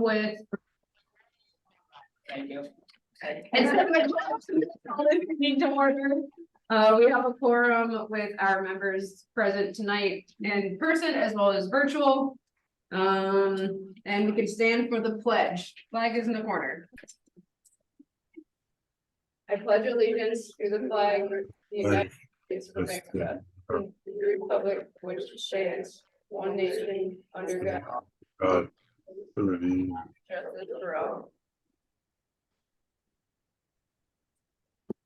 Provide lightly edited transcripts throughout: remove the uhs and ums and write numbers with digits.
with. Thank you. Need to order. We have a quorum with our members present tonight in person as well as virtual. And we can stand for the pledge. Flag is in the corner. I pledge allegiance to the flag of the United States of America, and to the republic which stands one nation under God. Justice for all.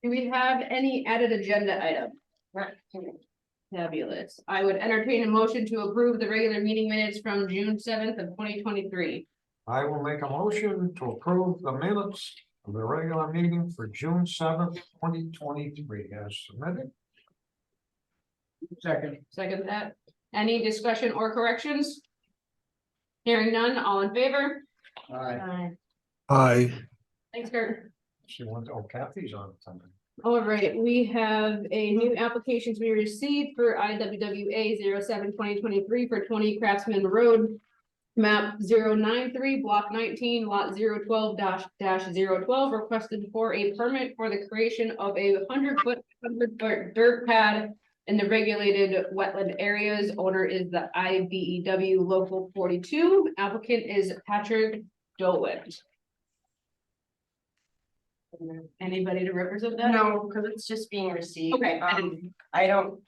Do we have any added agenda item? Fabulous. I would entertain a motion to approve the regular meeting minutes from June 7th of 2023. I will make a motion to approve the minutes of the regular meeting for June 7th, 2023 as submitted. Second that. Any discussion or corrections? Hearing none, all in favor? Aye. Aye. Thanks, Kurt. She went, oh, Kathy's on tonight. All right, we have a new application to be received for IWWA 07-2023 for 20 Craftsman Road. Map 093, block 19, lot 012-012, requested for a permit for the creation of a 100-foot dirt pad in the regulated wetland areas. Owner is the IBEW Local 42. Applicant is Patrick Dolwick. Anybody to represent that? No, because it's just being received. Okay. I don't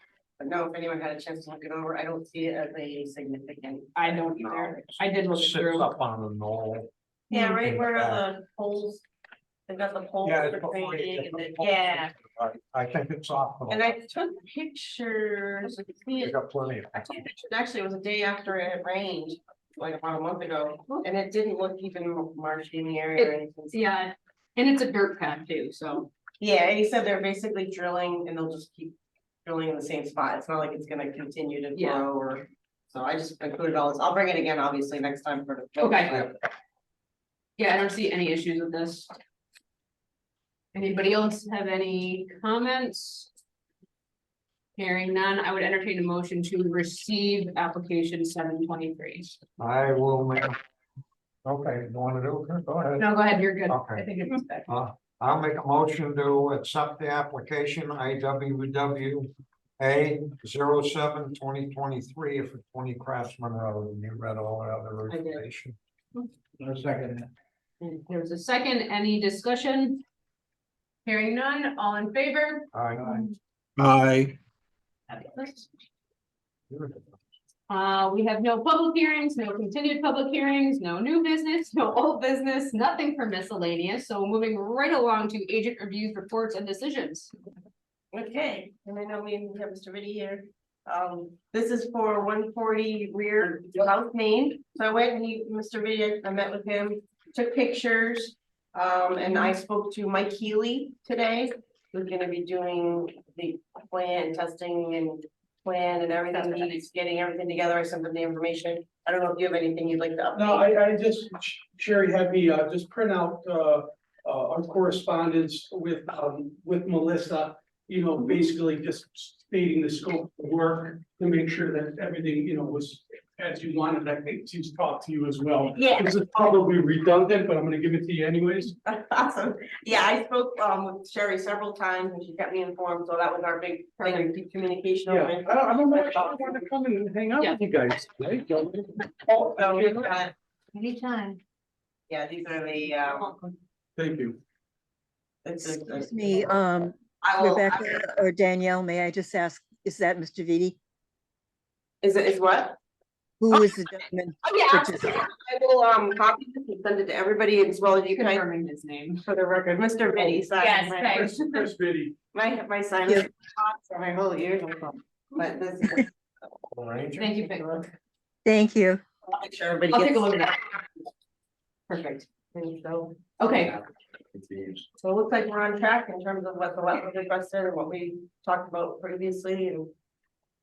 know if anyone had a chance to look it over. I don't see it as a significant. I don't either. I did look Sits through. up on the knoll. Yeah, right where the poles, they've got the poles. Yeah, for it's before you training get and the then- poles. Yeah, I think it's off. and I took pictures. We got plenty of. I took pictures, actually, it was a day after it rained, like about a month ago, and it didn't look even marshy in the area or anything. Yeah, and it's a dirt pad too, so. Yeah, and he said they're basically drilling and they'll just keep drilling in the same spot. It's not like it's gonna continue to Yeah. grow or. So I just included all this. I'll bring it again, obviously, next time for the. Okay. Yeah, I don't see any issues with this. Anybody else have any comments? Hearing none, I would entertain a motion to receive application 723. I will make. Okay, you want to do it? Go ahead. No, go ahead, you're good. Okay. I think it's back. I'll make a motion to accept the application IWWA 07-2023 for 20 Craftsman Road, and you read all the other I did. information. Second. There's a second, any discussion? Hearing none, all in favor? Aye. Aye. Fabulous. We have no public hearings, no continued public hearings, no new business, no old business, nothing for miscellaneous. So moving right along to agent reviews, reports and decisions. Okay, and I know we have Mr. Vitti here. This is for 140 rear South Main. So I went and Mr. Vitti, I met with him, took pictures. And I spoke to Mike Healy today, who's gonna be doing the plan testing and plan and everything. He's getting everything together. I sent him the information. I don't know if you have anything you'd like to update. No, I just, Sherry had me, just print out, our correspondence with Melissa. You know, basically just stating the scope of work to make sure that everything, you know, was as you wanted. I think she's talked to you as well. Yeah. This is probably redundant, but I'm gonna give it to you anyways. Awesome. Yeah, I spoke with Sherry several times and she kept me informed. So that was our big thing, to keep communication. Yeah, open. I don't know if I want to come and hang out with you guys. Right? Oh, we've got- Anytime. Yeah, these are the, Thank you. Excuse me, I will- Rebecca or Danielle, may I just ask, is that Mr. Vitti? Is what? Who is the gentleman? Oh, yeah, Which is- I will, copy this and send it to everybody as well as you can, Confirming his name. for the record, Mr. Vitti. signed Yes, my- thanks. Chris Vitti. My sign Yeah. is hot for my whole ear, but this is, Thank you, Peggy. Thank you. I'll make sure everybody I'll gets. take a look at that. Perfect. And so, Okay, so it looks like we're on track in terms of what the wetland requested and what we talked about previously and.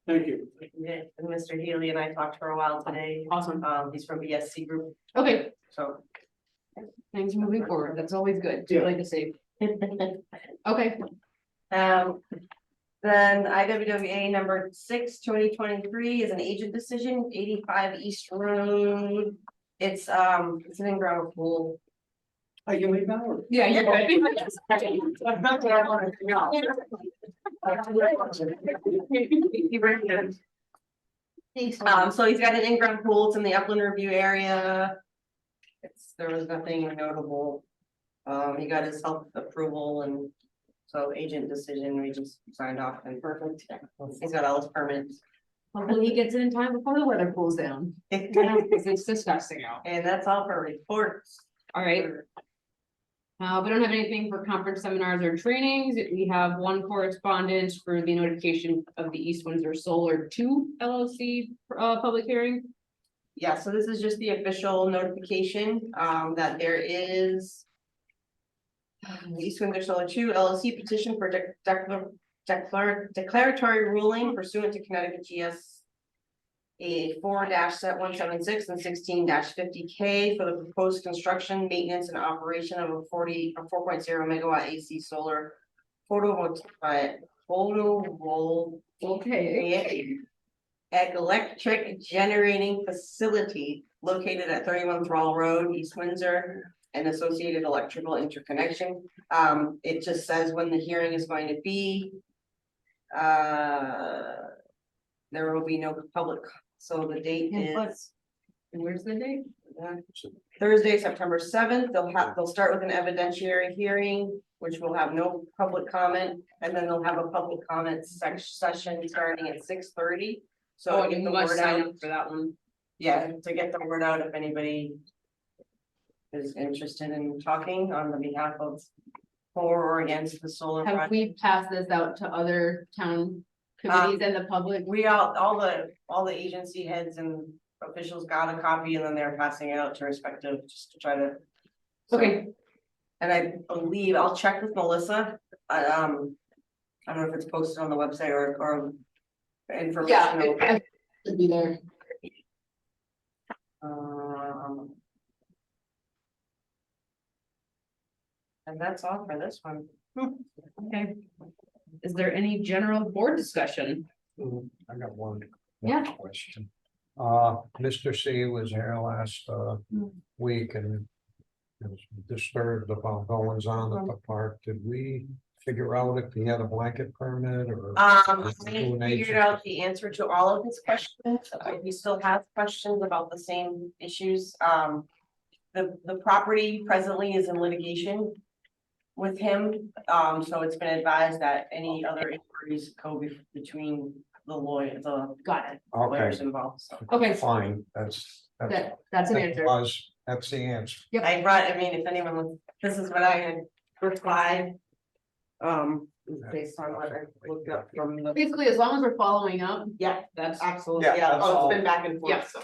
Thank you. Yeah, and Mr. Healy and I talked for a while today. awesome. He's from BSC Group, Okay, so. things moving forward. That's always good. Do Yeah. like to see. Okay, Then IWWA number 6, 2023 is an agent decision, 85 East Road. It's an in-ground pool. Are you leaving now or? Yeah, you're good. So he's got an in-ground pool, it's in the upland review area. There was nothing notable. He got his health approval and so agent decision, we just signed off and perfect. He's got all his permits. Hopefully he gets it in time before the weather cools down. Because it's disgusting out. And that's all for reports. All right. We don't have anything for conference seminars or trainings. We have one correspondence for the notification of the East Windsor Solar 2 LLC public hearing. Yeah, so this is just the official notification, that there is. East Windsor Solar 2 LLC petition for declaratory ruling pursuant to Connecticut GS. A 4-176 and 16-50K for the proposed construction, maintenance and operation of a 4.0 megawatt AC solar. Photovoltaic Okay. electric generating facility located at 31 Thrall Road, East Windsor. And associated electrical interconnection. It just says when the hearing is going to be. There will be no public, so the date is. Where's the date? Thursday, September 7th. They'll start with an evidentiary hearing, which will have no public comment, and then they'll have a public comment session starting at 6:30. So get the word out for that one. Yeah, to get the word out if anybody is interested in talking on the behalf of for or against the solar Have project. we passed this out to other town committees and the public? We all the agency heads and officials got a copy and then they're passing it out to respective, just to try to. Okay, And I believe, I'll check with Melissa, I don't know if it's posted on the website or information. yeah, it should be there. And that's all for this one. Okay. Is there any general board discussion? I got one. Yeah. Question. Mr. C was here last week and. Was disturbed about goings on at the park. Did we figure out if he had a blanket permit or? I figured out the answer to all of his questions. He still has questions about the same issues. The property presently is in litigation with him. So it's been advised that any other inquiries go between the lawyer, the Got it. Okay, lawyers involved. So Okay, fine, that's that's an answer. that's the answer. I brought, I mean, if anyone, this is what I had replied. Based on what I looked up from the. Basically, as long as we're following up, Yeah, that's absolutely. Yeah, Yeah, that's oh, all. it's been back and Yeah. forth, so.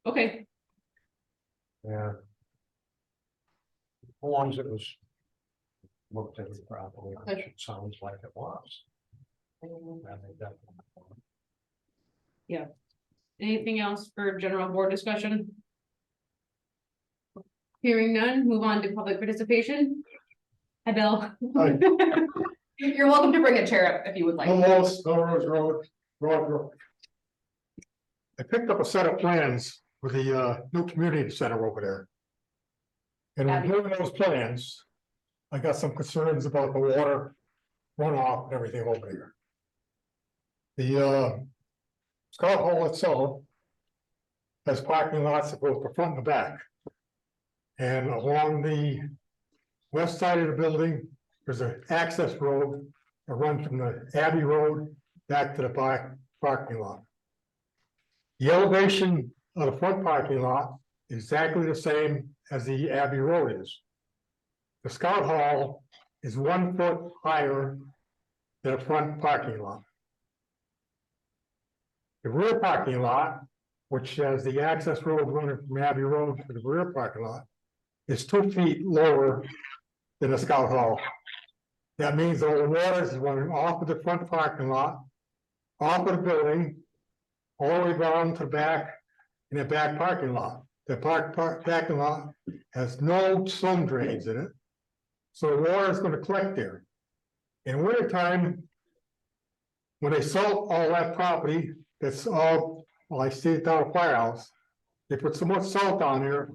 okay. Yeah. As long as it was. Looked at it properly, which it sounds like it was. And they definitely- Anything else for general board discussion? Hearing none, move on to public participation. Hi, Bill. Hi. You're welcome to bring a chair up if you would like. Almost, Melrose Road, Broad. I picked up a set of plans with the new community center over there. And reviewing those plans, I got some concerns about the water runoff and everything over there. The Scott Hall itself has parking lots that go from front and back. And along the west side of the building, there's an access road that runs from the Abbey Road back to the back parking lot. The elevation of the front parking lot is exactly the same as the Abbey Road is. The Scout Hall is 1 foot higher than the front parking lot. The rear parking lot, which has the access road running from Abbey Road to the rear parking lot, is 2 feet lower than the Scout Hall. That means all the water is running off of the front parking lot, off of the building, all the way down to the back, in the back parking lot. The parking lot has no storm drains in it. So the water is gonna collect there. In winter time, when they salt all that property, that's all, well, I see it down at firehouse. they put so much salt on there,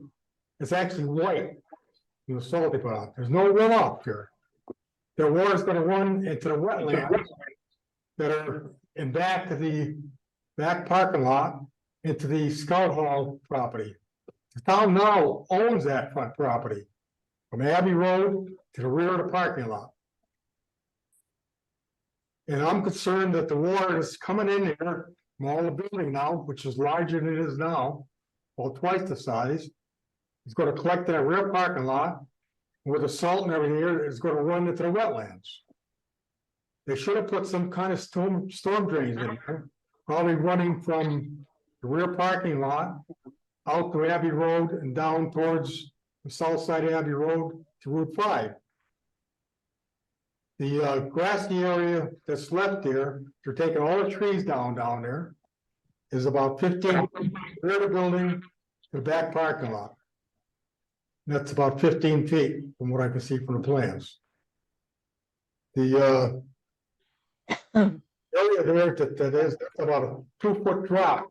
it's actually white. The salt they put on, there's no runoff here. The water's gonna run into the wetlands that are in back to the back parking lot into the Scout Hall property. The town now owns that front property from Abbey Road to the rear of the parking lot. And I'm concerned that the water is coming in there from all the building now, which is larger than it is now, well, twice the size. It's gonna collect that rear parking lot with the salt and everything here, it's gonna run into the wetlands. They should have put some kind of storm drains in there, probably running from the rear parking lot out to Abbey Road and down towards the south side of Abbey Road to Route 5. The grassy area that's left there, they're taking all the trees down there, is about 15 feet rear of the building to the back parking lot. That's about 15 feet from what I can see from the plans. The area there that is about a 2-foot drop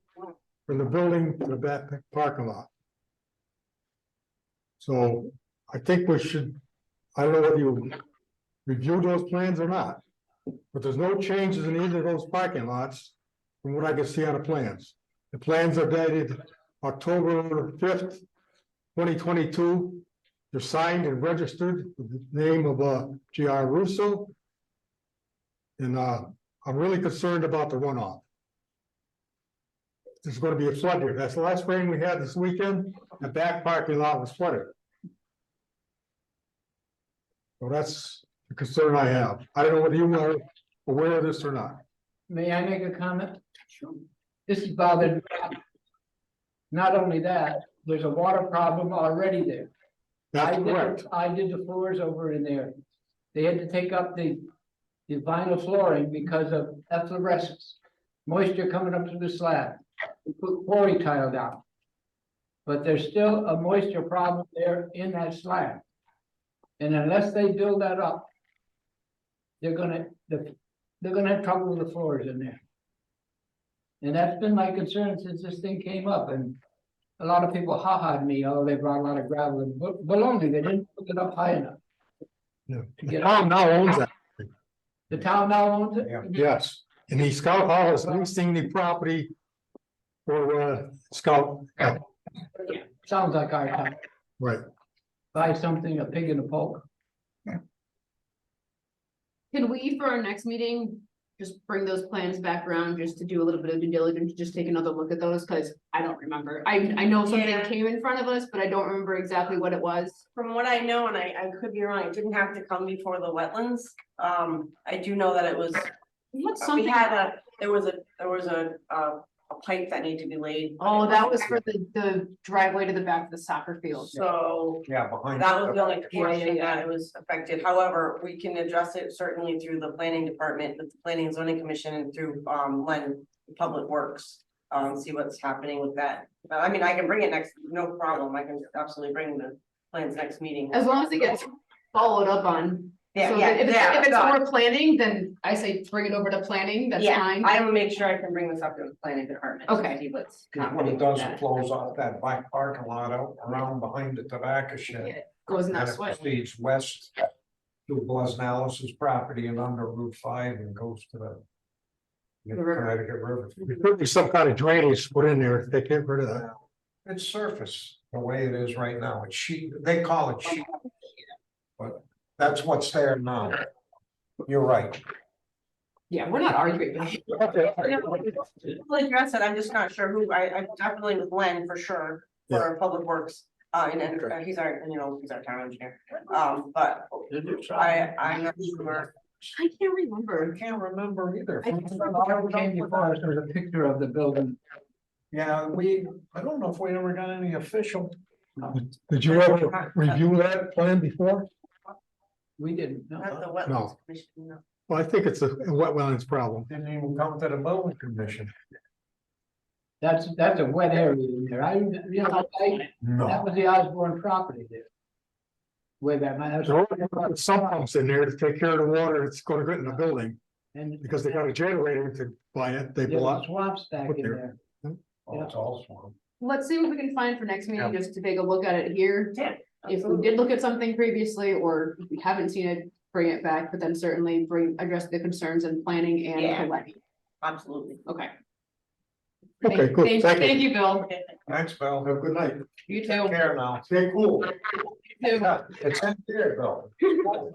from the building to the back parking lot. So I think we should, I don't know whether you review those plans or not, but there's no changes in either of those parking lots from what I can see on the plans. The plans are dated October 5th, 2022. They're signed and registered with the name of G.R. Russo. And I'm really concerned about the runoff. There's going to be a flood here. That's the last rain we had this weekend. The back parking lot was flooded. So that's the concern I have. I don't know whether you are aware of this or not. May I make a comment? This is bothered. Not only that, there's a water problem already there. That's correct. I did the floors over in there. They had to take up the vinyl flooring because of efflorescence. Moisture coming up to the slab. We put quarry tile down. But there's still a moisture problem there in that slab. And unless they build that up, they're gonna have trouble with the floors in there. And that's been my concern since this thing came up, and a lot of people ha-ha'd me, oh, they brought a lot of gravel and baloney, they didn't put it up high enough. Yeah. To The get town up. now owns that. The town now owns it? Yeah. Yes, and the Scout Hall is leasing the property for Scout. Sounds like our town, Right. buy something, a pig in a poke. Can we, for our next meeting, just bring those plans back around just to do a little bit of due diligence, just take another look at those, cause I don't remember. I know something Yeah. came in front of us, but I don't remember exactly what it was. From what I know, and I could be wrong, it didn't have to come before the wetlands. I do know that it was, What's we something? had there was a pipe that needed to be laid. Oh, that was for the driveway to the back of the soccer field. So Yeah, behind. that was the only Yeah, portion yeah. that it was affected. However, we can address it certainly through the planning department, the planning and zoning commission, and through Len, Public Works. See what's happening with that. I mean, I can bring it next, no problem. I can absolutely bring the plans next meeting. As long as it gets followed up on. Yeah, So yeah, if yeah, it's no, more planning, then I say bring it over to planning, that's yeah, fine. I will make sure I can bring this up to the planning department. to Okay. see what's When happening it does, with it that. flows off that back parking lot out around behind the tobacco shed. It Goes in And that it way. proceeds west to Blasnellis's property and under Route 5 and goes to the river. Connecticut River. There could be some kind of drainage put in there if they get rid of that. It's surface, the way it is right now. It's sheet, they call it sheet. But that's what's there now. You're right. Yeah, we're not arguing. We'll address it, I'm just not sure who, I definitely with Len for sure, for Public Works. And he's our, he's our town engineer, but I'm not sure. I can't remember. I can't remember either. Whatever came before us, there's a picture of the building. Yeah, I don't know if we ever got any official. Did you ever review that plan before? We didn't, no. Not the wetlands No. commission, no. Well, I think it's a wetlands problem. Didn't even come to the building commission. That's a wet area in there. That No. was the Osborne property there. Way back, my house, There are some pumps in there to take care of the water that's gonna get in the building, and because they got a generator to buy it, they there bought. was swamps back put in there. there. Oh, it's all swamp. let's see what we can find for next meeting, just to take a look at it here. Yeah. If we did look at something previously, or if we haven't seen it, bring it back, but then certainly address the concerns in planning and Yeah. planning. Absolutely. Okay. Okay, good, thank Thank you. you, Bill. Okay. Thanks, Bill. Have a good night. You Take too. care now. Stay cool. You too. Yeah, it's in here, Bill.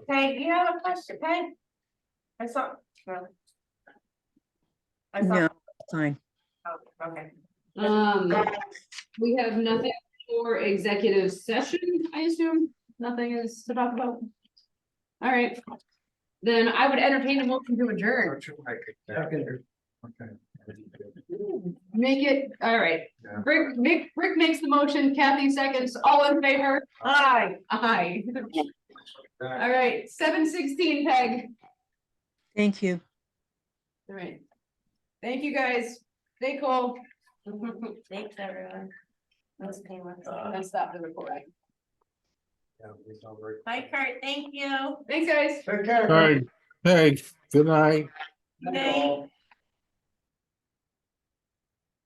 Peg, you have a question, Peg? I saw. no. I saw, No, fine. oh, okay. We have nothing for executive session, I assume, nothing is to talk about. All right, then I would entertain a motion to adjourn. Don't you like it? Yeah. Okay. Make it, all right, Yeah. Rick makes the motion, Kathy seconds, all in favor? Aye. Aye. All right, 7:16, Peg. Thank you. All right. Thank you, guys. Stay cool. Thanks, everyone. That was painless. I'm gonna stop the recording. Yeah, we don't worry. Bye, Kurt, thank you. Thanks, guys. Take care. Hey, hey, good night. Good night.